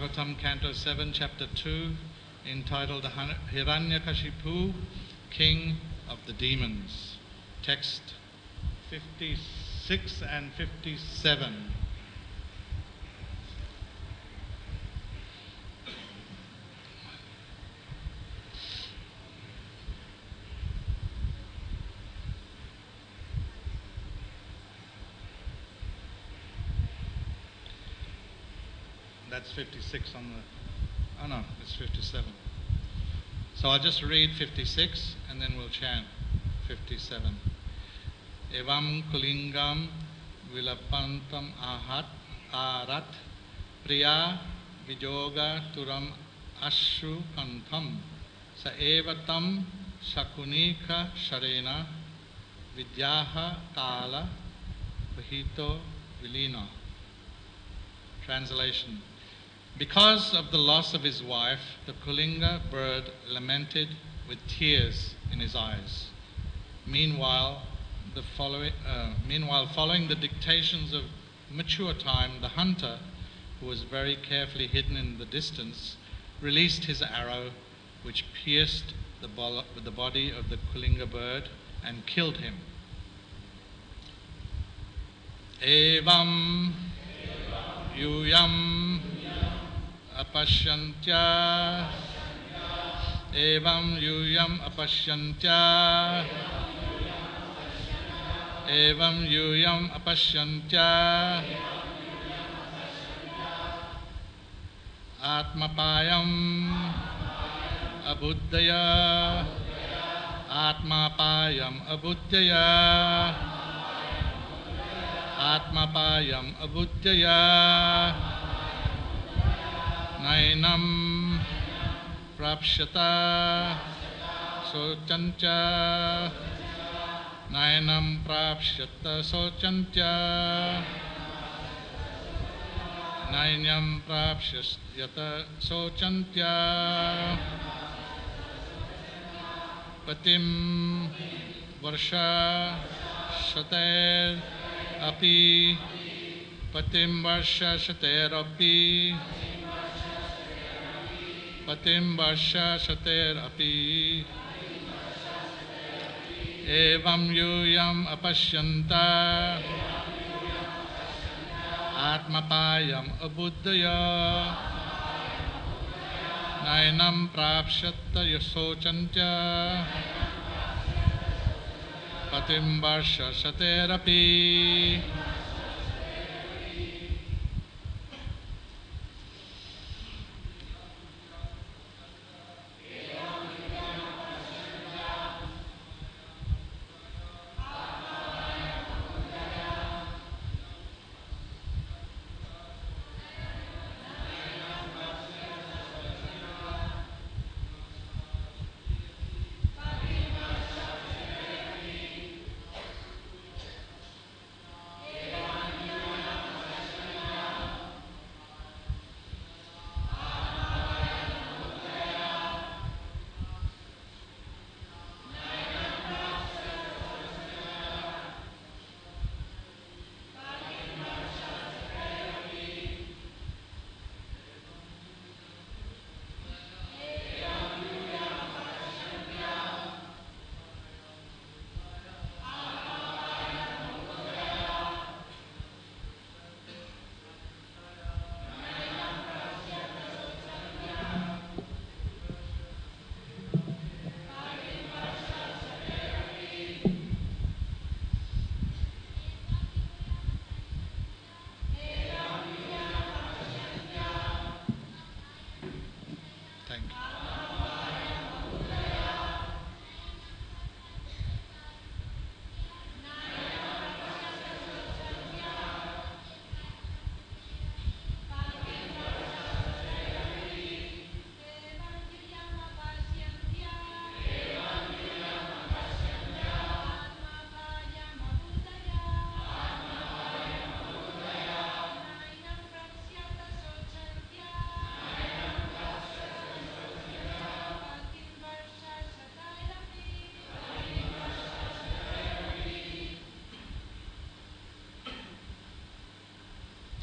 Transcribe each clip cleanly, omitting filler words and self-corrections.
Bhagavatam, Canto 7, Chapter 2, entitled Hiranyakashipu, King of the Demons. Text 56 and 57. That's 56 on the... Oh no, it's 57. So I'll just read 56 and then we'll chant 57. Evam kulingam vilapantam arat priya vijoga turam ashru kantham sa evatam shakunika sharena vidyaha kala vahito vilina. Translation. Because of the loss of his wife, the Kulinga bird lamented with tears in his eyes. Meanwhile, following the dictations of mature time, the hunter, who was very carefully hidden in the distance, released his arrow, which pierced the body of the Kulinga bird and killed him. Evam yuyam apashyantya evam yuyam apashyantya evam yuyam apashyantya atmapayam abuddhaya atmapayam abuddhaya atmapayam abuddhaya nainam prapsyata socantya nainam prapsyata socantya nainam prapsyata socantya patim varsha shater api patim varsha shater api patim varsha shater api evam yuyam apashyanta atmapayam abuddhaya nainam prapsyata yasocantya patim varsha shater api.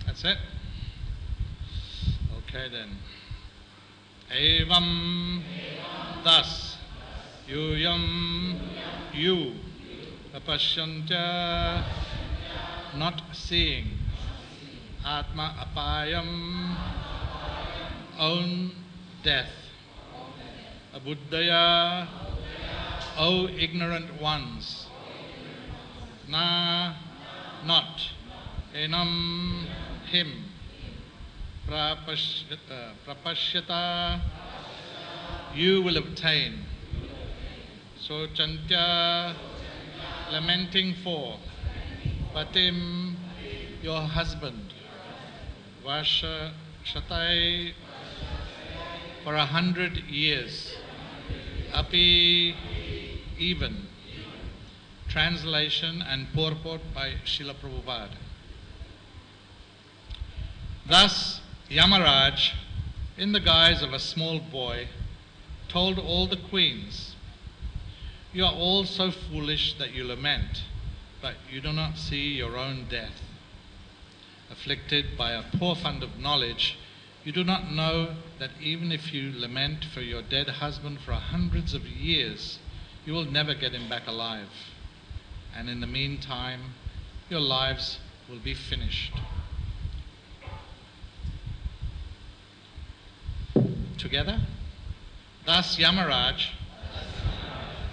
That's it? Okay then. Evam, thus, yuyam, you, apashyantya, not seeing, atma apayam, own death, abuddhaya, O ignorant ones, na, not, enam, him, prapashyata, you will obtain, sochantya, lamenting for, patim, your husband, vasha shatai, for 100 years, api, even. Translation and purport by Srila Prabhupada. Thus, Yamaraj, in the guise of a small boy, told all the queens, "You are all so foolish that you lament, but you do not see your own death. Afflicted by a poor fund of knowledge, you do not know that even if you lament for your dead husband for hundreds of years, you will never get him back alive. And in the meantime, your lives will be finished." Together? Thus Yamaraj,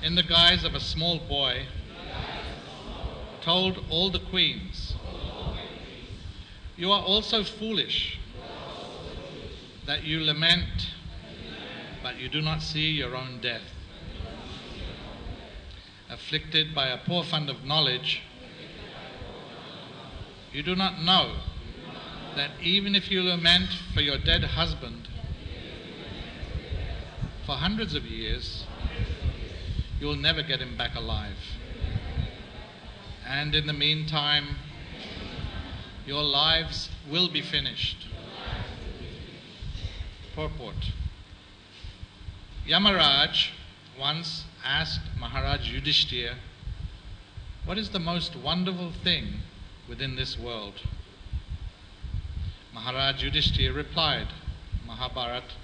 in the guise of a small boy, told all the queens, "You are also foolish that you lament, but you do not see your own death. Afflicted by a poor fund of knowledge, you do not know that even if you lament for your dead husband for hundreds of years, you will never get him back alive. And in the meantime, your lives will be finished." Purport. Yamaraj once asked Maharaj Yudhishthira, "What is the most wonderful thing within this world?" Maharaj Yudhishthira replied, Mahabharat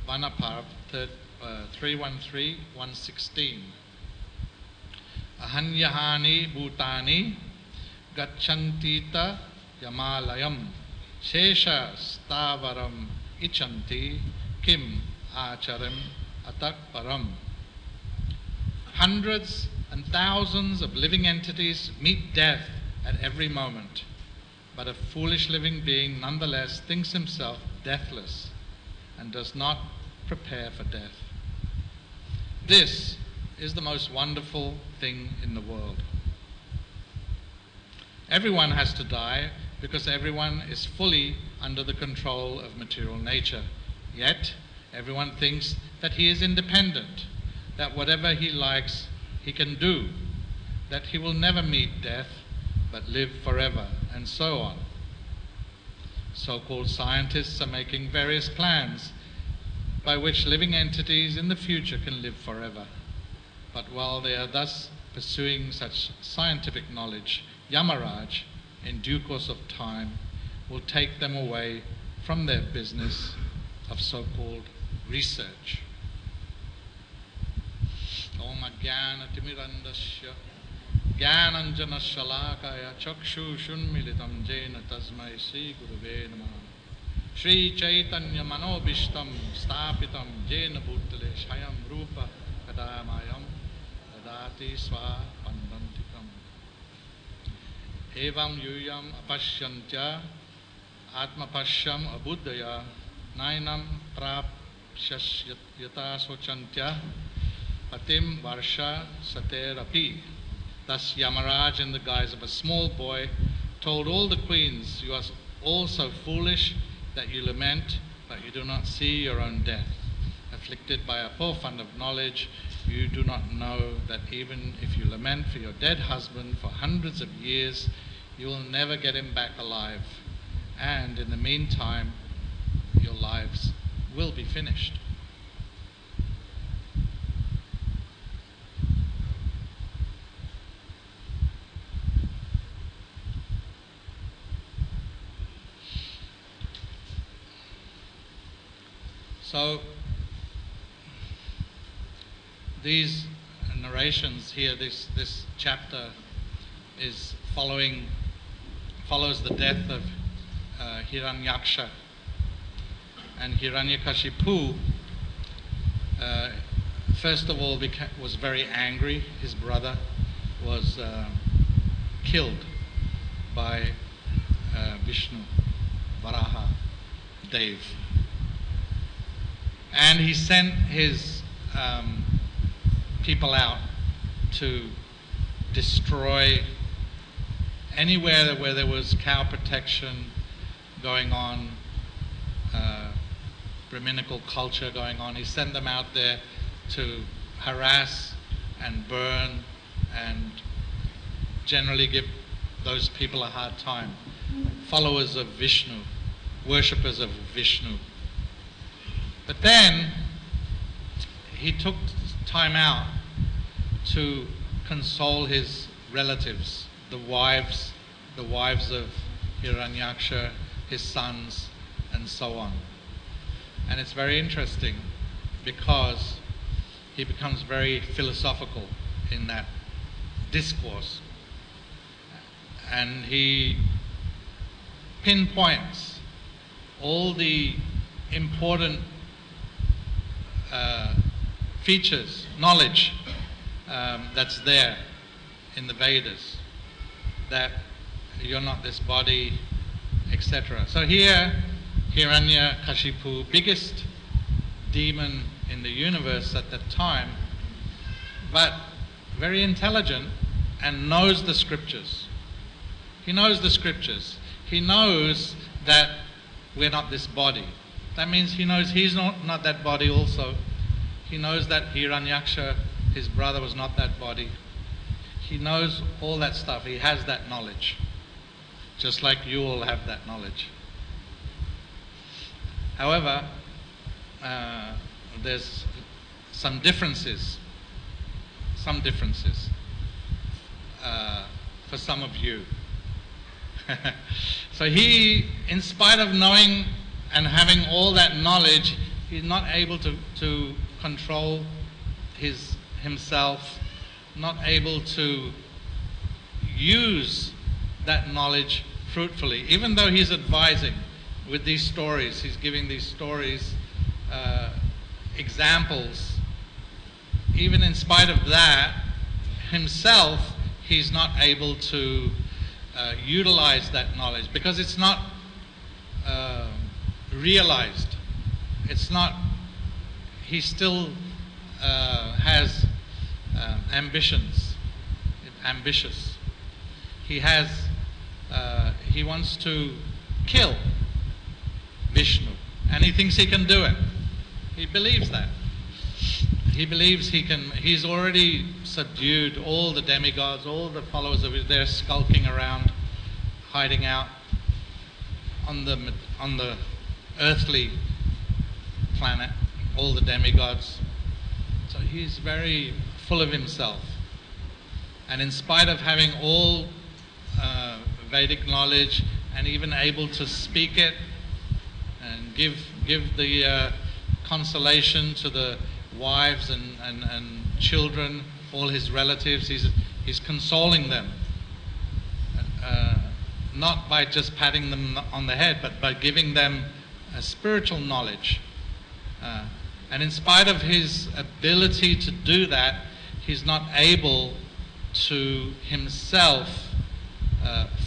Vanaparv 313-116, "Ahanyahani bhutani gacchantita yamalayam shesha stavaram ichanti kim acharam atak param." Hundreds and thousands of living entities meet death at every moment, but a foolish living being nonetheless thinks himself deathless and does not prepare for death. This is the most wonderful thing in the world. Everyone has to die because everyone is fully under the control of material nature. Yet, everyone thinks that he is independent, that whatever he likes he can do, that he will never meet death but live forever, and so on. So-called scientists are making various plans by which living entities in the future can live forever. But while they are thus pursuing such scientific knowledge, Yamaraj, in due course of time, will take them away from their business of so-called research. Om Ajnana Timirandasya Jnananjana Shalakaya Chakshushummilitam Jena Tasmai Sri Gurave Namaha. Shri Chaitanya Manobishtam Stapitam Jena Bhutale Shayam Rupa Kadamayam Dadati Swa Pandantikam. Evam Yuyam Apashyantya Atmapashyam Abuddhaya Nainam Prapshasyata Sochantya Patim Varsha Saterapi. Thus Yamaraj, in the guise of a small boy, told all the queens, "You are all so foolish that you lament, but you do not see your own death. Afflicted by a poor fund of knowledge, you do not know that even if you lament for your dead husband for hundreds of years, you will never get him back alive. And in the meantime, your lives will be finished." So these narrations here, this chapter is follows the death of Hiranyaksha, and Hiranyakashipu first of all was very angry. His brother was killed by Vishnu, Varaha, Dev. And he sent his people out to destroy anywhere where there was cow protection going on, Brahminical culture going on. He sent them out there to harass and burn and generally give those people a hard time. Followers of Vishnu, worshippers of Vishnu. But then he took time out to console his relatives, the wives of Hiranyaksha, his sons, and so on. And it's very interesting because he becomes very philosophical in that discourse. And he pinpoints all the important features, knowledge that's there in the Vedas, that you're not this body, etc. So here, Hiranyakashipu, biggest demon in the universe at that time, but very intelligent and knows the scriptures. He knows the scriptures. He knows that we're not this body. That means he knows he's not that body also. He knows that Hiranyaksha, his brother, was not that body. He knows all that stuff. He has that knowledge. Just like you all have that knowledge. However, there's some differences. For some of you. So he, in spite of knowing and having all that knowledge, he's not able to control himself, not able to use that knowledge fruitfully. Even though he's advising with these stories, he's giving these stories, examples, even in spite of that, himself, he's not able to utilize that knowledge because it's not realized. It's not, he still has ambitions, ambitious. He wants to kill Vishnu, and he thinks he can do it. He believes that. He believes he can. He's already subdued all the demigods, all the followers of his. They're skulking around, hiding out on the earthly planet, all the demigods. So he's very full of himself. And in spite of having all Vedic knowledge and even able to speak it and give the consolation to the wives and children, all his relatives, he's consoling them. Not by just patting them on the head, but by giving them a spiritual knowledge. And in spite of his ability to do that, he's not able to himself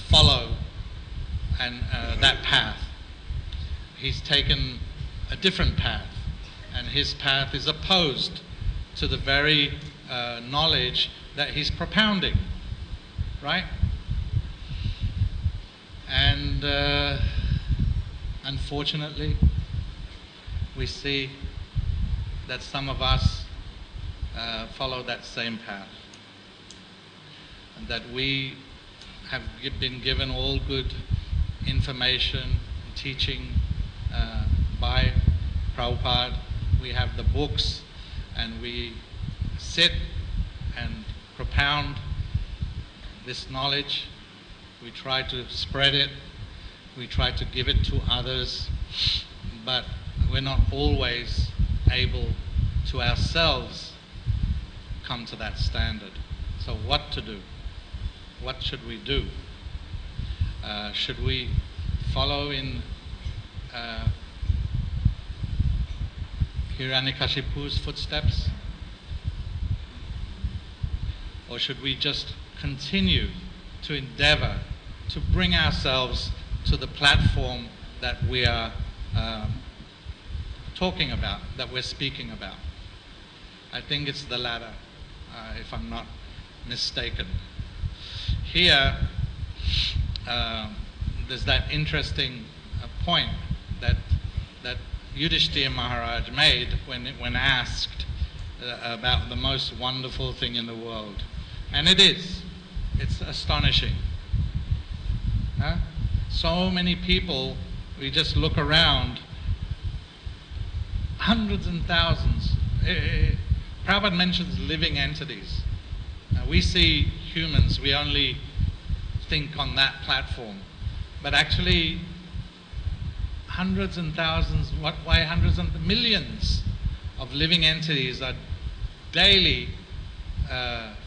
follow that path. He's taken a different path, and his path is opposed to the very knowledge that he's propounding, right? And unfortunately, we see that some of us follow that same path, and that we have been given all good information, teaching by Prabhupada. We have the books, and we sit and propound this knowledge. We try to spread it. We try to give it to others. But we're not always able to ourselves come to that standard. So what to do? What should we do? Should we follow in Hiranyakashipu's footsteps? Or should we just continue to endeavor to bring ourselves to the platform that we are talking about, that we're speaking about? I think it's the latter, if I'm not mistaken. Here, there's that interesting point that Yudhishthira Maharaj made when asked about the most wonderful thing in the world. And it is. It's astonishing. So many people, we just look around, hundreds and thousands. Prabhupada mentions living entities. We see humans, we only think on that platform. But actually, hundreds and thousands, why hundreds and millions of living entities are daily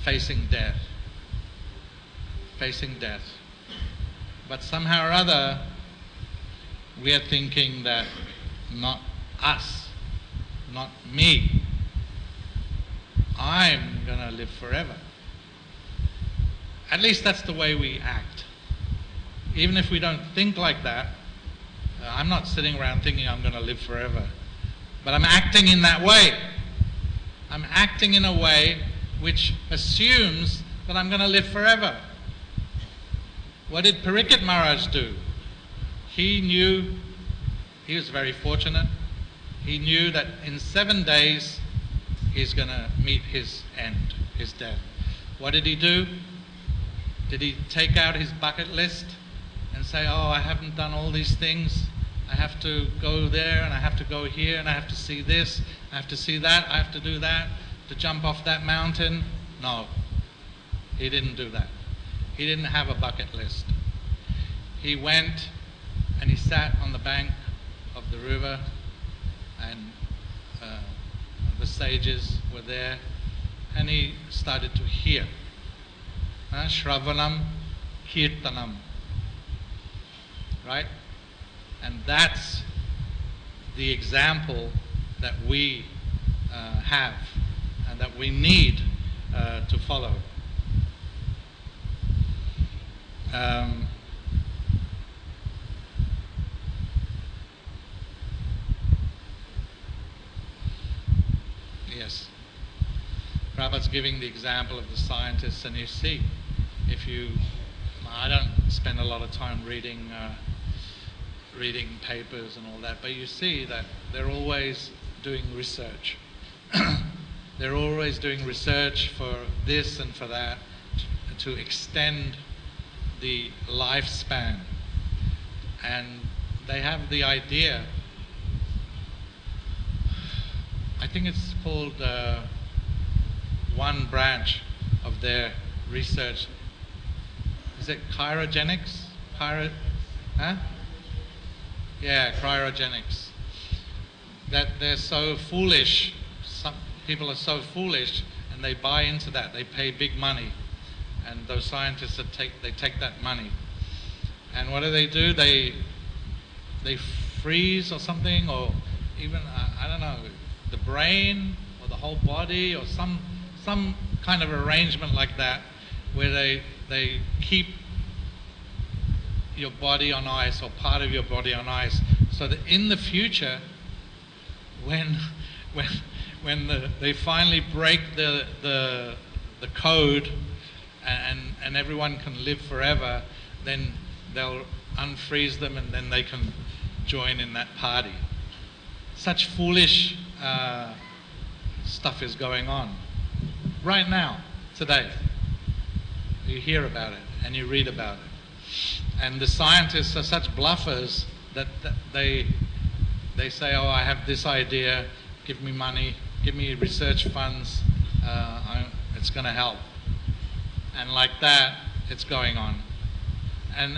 facing death. But somehow or other, we are thinking that not us, not me, I'm going to live forever. At least that's the way we act. Even if we don't think like that, I'm not sitting around thinking I'm going to live forever. But I'm acting in that way. I'm acting in a way which assumes that I'm going to live forever. What did Parikshit Maharaj do? He knew, he was very fortunate, he knew that in 7 days he's going to meet his end, his death. What did he do? Did he take out his bucket list and say, oh, I haven't done all these things, I have to go there and I have to go here and I have to see this, I have to see that, I have to do that, to jump off that mountain? No, he didn't do that. He didn't have a bucket list. He went and he sat on the bank of the river, and the sages were there, and he started to hear. Shravanam, Kirtanam. Right? And that's the example that we have and that we need to follow. Yes. Prabhupada's giving the example of the scientists, and you see, I don't spend a lot of time reading papers and all that, but you see that they're always doing research. They're always doing research for this and for that, to extend the lifespan. And they have the idea, I think it's called one branch of their research. Is it cryogenics? Yeah, cryogenics. That they're so foolish, some people are so foolish, and they buy into that, they pay big money. And those scientists take that money, and what do? They freeze or something, or even I don't know, the brain or the whole body, or some kind of arrangement like that, where they keep your body on ice, or part of your body on ice, so that in the future, when they finally break the code, and everyone can live forever, then they'll unfreeze them, and then they can join in that party. Such foolish stuff is going on right now, today. You hear about it and you read about it, and the scientists are such bluffers that they say, oh, I have this idea, give me money, give me research funds, it's going to help. And like that, it's going on. And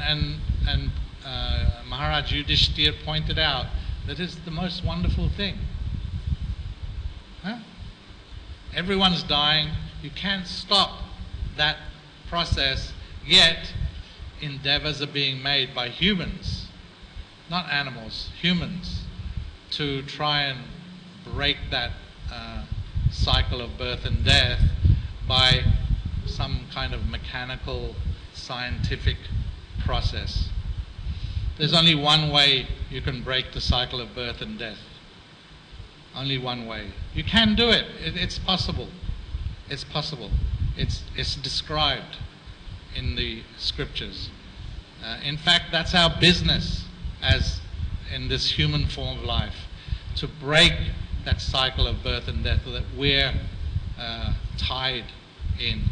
Maharaj Yudhishthira pointed out That is the most wonderful thing. Huh? Everyone's dying. You can't stop that process, yet endeavors are being made by humans, not animals, humans, to try and break that cycle of birth and death by some kind of mechanical, scientific process. There's only one way you can break the cycle of birth and death. Only one way. You can do it. It's possible. It's possible. It's described in the scriptures. In fact, that's our business as in this human form of life, to break that cycle of birth and death that we're tied in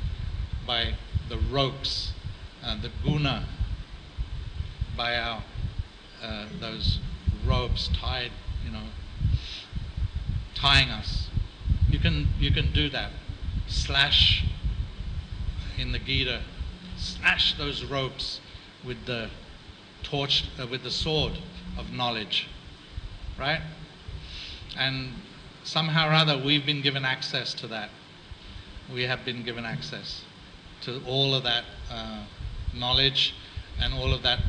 by the ropes, the guna, by our those ropes tied, tying us. You can do that. Slash in the Gita, slash those ropes with the torch, with the sword of knowledge, right? And somehow or other we've been given access to that. We have been given access to all of that knowledge and all of that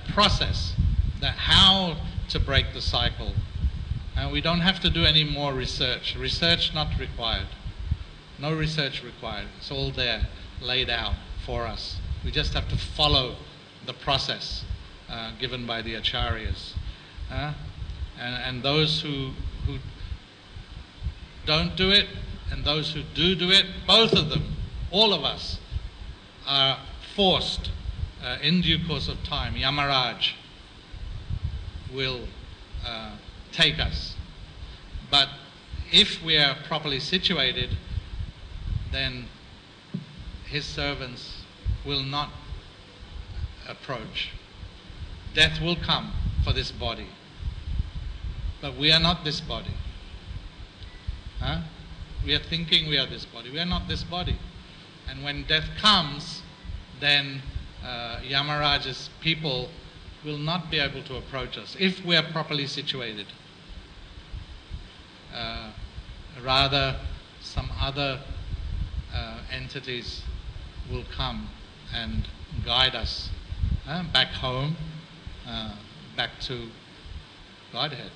process, that how to break the cycle. And we don't have to do any more research. Research not required. No research required. It's all there, laid out for us. We just have to follow the process given by the acharyas. And those who don't do it and those who do it, both of them, all of us, are forced in due course of time. Yamaraj will take us. But if we are properly situated, then his servants will not approach. Death will come for this body. But we are not this body. We are thinking we are this body. We are not this body. And when death comes, then Yamaraj's people will not be able to approach us if we are properly situated. Rather, some other entities will come and guide us back home, back to Godhead.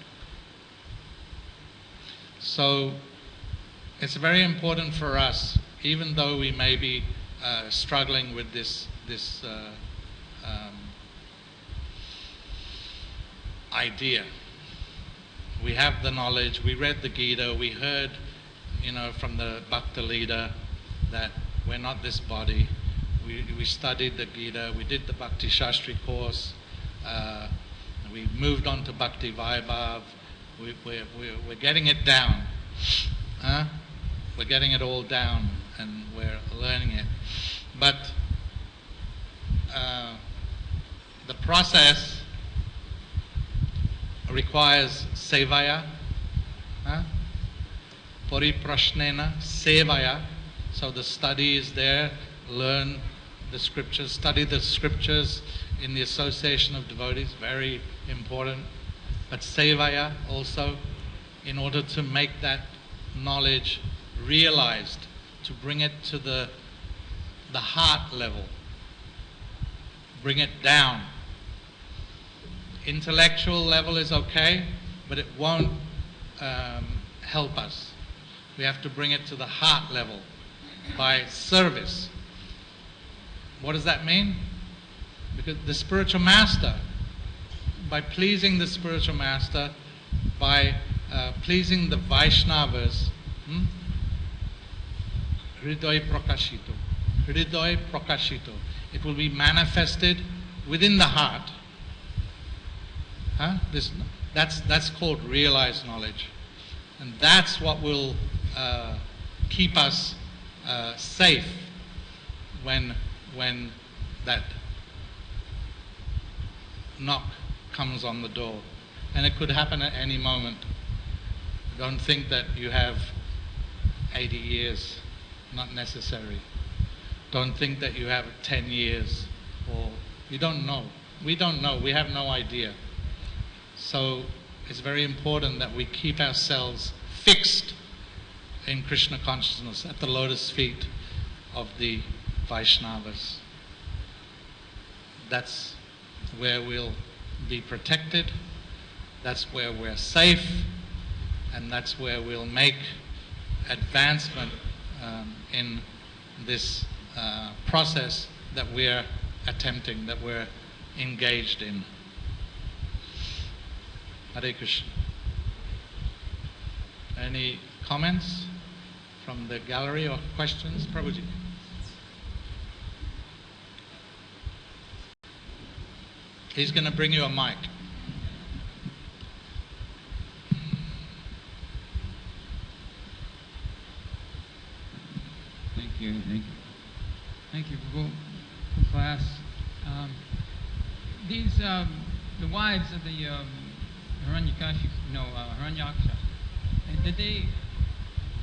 So it's very important for us, even though we may be struggling with this idea. We have the knowledge, we read the Gita, we heard, from the Bhakta leader that we're not this body. We studied the Gita, we did the Bhakti Shastri course, we moved on to Bhakti Vaibhav, we're getting it down. We're getting it all down and we're learning it. But the process requires sevaya, pariprashnena, sevaya. So the study is there, learn the scriptures, study the scriptures in the association of devotees, very important. But sevaya also, in order to make that knowledge realized, to bring it to the heart level, bring it down. Intellectual level is okay, but it won't help us. We have to bring it to the heart level by service. What does that mean? Because the spiritual master, by pleasing the spiritual master, by pleasing the Vaishnavas, Hridoy Prakashito. Hridoy Prakashito. It will be manifested within the heart. That's called realized knowledge. And that's what will keep us safe when that knock comes on the door. And it could happen at any moment. Don't think that you have 80 years. Not necessary. Don't think that you have 10 years, or you don't know. We don't know. We have no idea. So it's very important that we keep ourselves fixed in Krishna consciousness at the lotus feet of the Vaishnavas. That's where we'll be protected, that's where we're safe, and that's where we'll make advancement in this process that we're attempting, that we're engaged in. Hare Krishna. Any comments from the gallery or questions? Prabhuji. He's going to bring you a mic. Thank you. Thank you for class. The wives of the Hiranyaksha, did they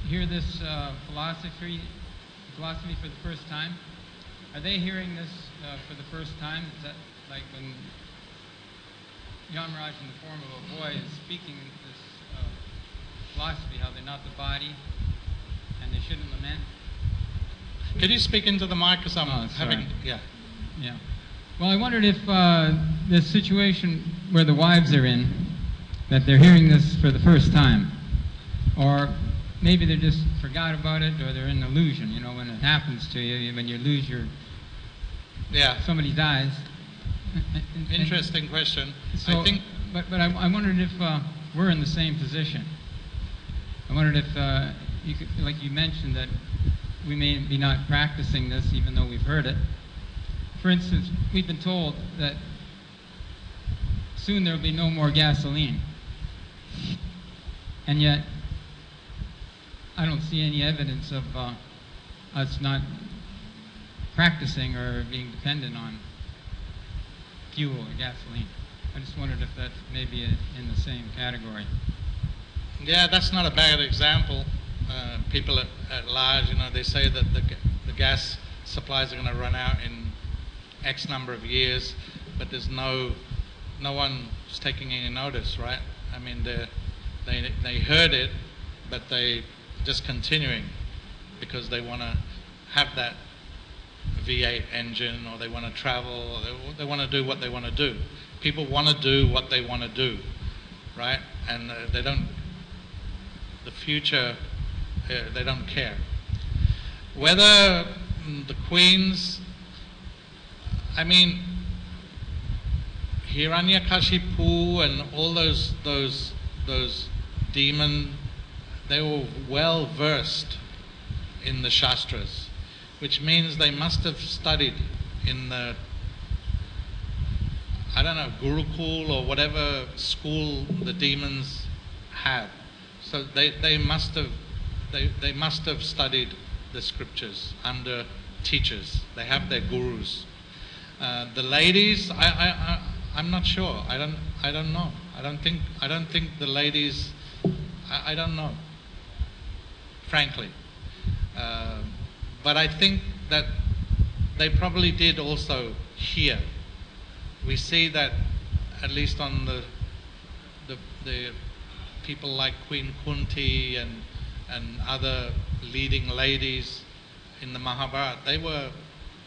hear this philosophy for the first time? Are they hearing this for the first time? Is that like when Yamaraj in the form of a boy is speaking this philosophy, how they're not the body and they shouldn't lament? Could you speak into the mic, because I'm having... Yeah. Well, I wondered if this situation where the wives are in, that they're hearing this for the first time, or maybe they just forgot about it, or they're in illusion. You know, when it happens to you, when you lose your... somebody dies. Interesting question. So, I think... But I wondered if we're in the same position. I wondered if you could, like you mentioned, that we may be not practicing this even though we've heard it. For instance, we've been told that soon there will be no more gasoline. And yet, I don't see any evidence of us not practicing or being dependent on fuel or gasoline. I just wondered if that's maybe in the same category. Yeah, that's not a bad example. People at large, you know, they say that the gas supplies are going to run out in X number of years, but there's no one's taking any notice, right? I mean, they heard it, but they just continuing because they want to have that V8 engine, or they want to travel, or they want to do what they want to do. People want to do what they want to do, right? And they don't, the future, they don't care. Whether the queens, I mean, Hiranyakashipu and all those demon, they were well versed in the Shastras, which means they must have studied in the, I don't know, Gurukul or whatever school the demons have. So they must have studied the scriptures under teachers. They have their gurus. The ladies, I'm not sure. I don't know. I don't think the ladies. I don't know. Frankly, but I think that they probably did also hear. We see that at least on the people like Queen Kunti and other leading ladies in the Mahabharata,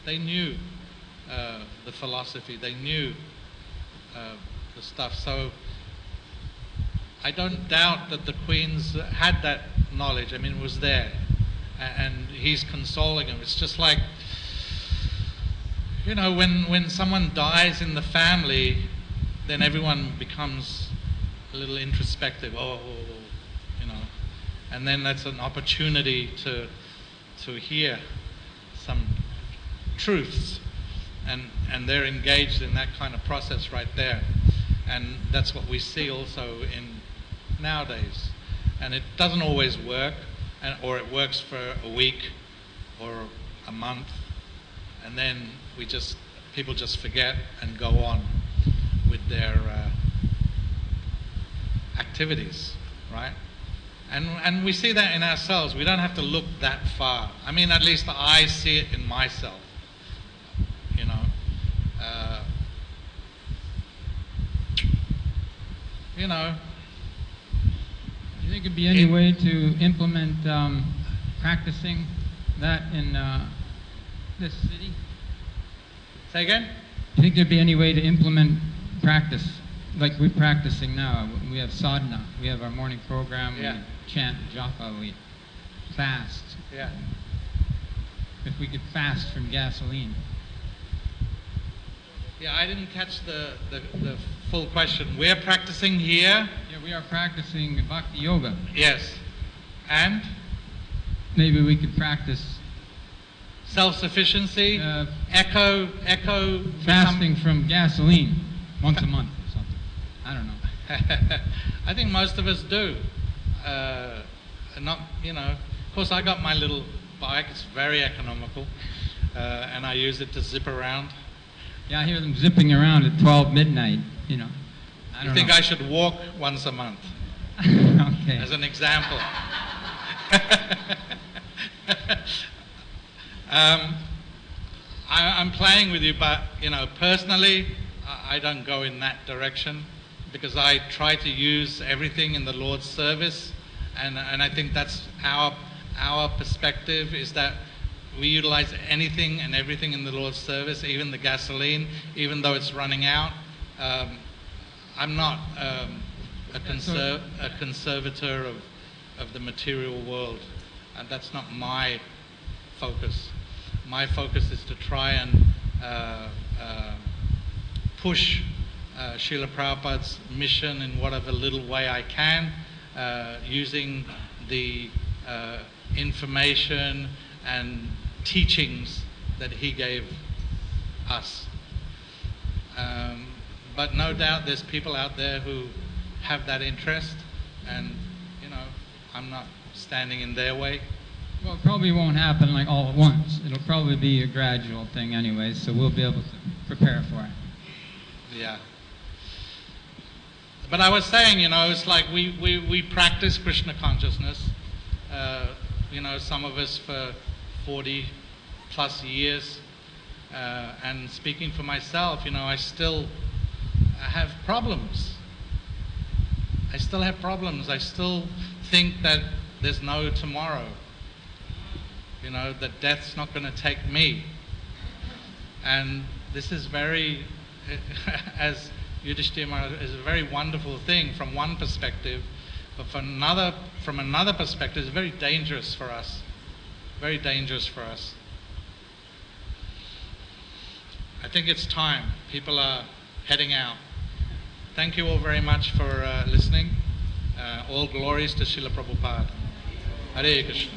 they knew the philosophy, they knew the stuff. So I don't doubt that the queens had that knowledge. I mean, it was there, and he's consoling them. It's just like, you know, when someone dies in the family, then everyone becomes a little introspective. Oh, you know, and then that's an opportunity to hear some truths, and they're engaged in that kind of process right there, and that's what we see also in nowadays. And it doesn't always work, or it works for a week or a month, and then people just forget and go on with their activities, right? And we see that in ourselves. We don't have to look that far. I mean, at least I see it in myself, you know. You know, think there'd be any way to implement practicing that in this city? Say again? Do you think there'd be any way to implement practice like we're practicing now? We have sadhana, we have our morning program, Yeah. we chant japa, we fast. Yeah. If we could fast from gasoline. Yeah, I didn't catch the full question. We're practicing here? Yeah, we are practicing bhakti yoga. Yes. And? Maybe we could practice Self-sufficiency? Echo fasting from gasoline once a month or something. I don't know. I think most of us do. Not, of course I got my little bike, it's very economical, and I use it to zip around. Yeah, I hear them zipping around at 12 midnight, I don't You think know. I should walk once a month, Okay. as an example? I'm playing with you, but, personally, I don't go in that direction because I try to use everything in the Lord's service, and I think that's our perspective, is that we utilize anything and everything in the Lord's service, even the gasoline, even though it's running out. I'm not a conservator of the material world, and that's not my focus. My focus is to try and push Srila Prabhupada's mission in whatever little way I can, using the information and teachings that he gave us. But no doubt there's people out there who have that interest, and I'm not standing in their way. Well, it probably won't happen like all at once. It'll probably be a gradual thing anyway, so we'll be able to prepare for it. Yeah. But I was saying, it's like we practice Krishna consciousness, some of us for 40 plus years, and speaking for myself, I still have problems. I still have problems. I still think that there's no tomorrow. That death's not going to take me. And this is very, as Yudhishthira Maharaj, is a very wonderful thing from one perspective, but from another perspective, it's very dangerous for us. Very dangerous for us. I think it's time. People are heading out. Thank you all very much for listening. All glories to Srila Prabhupada. Hare Krishna.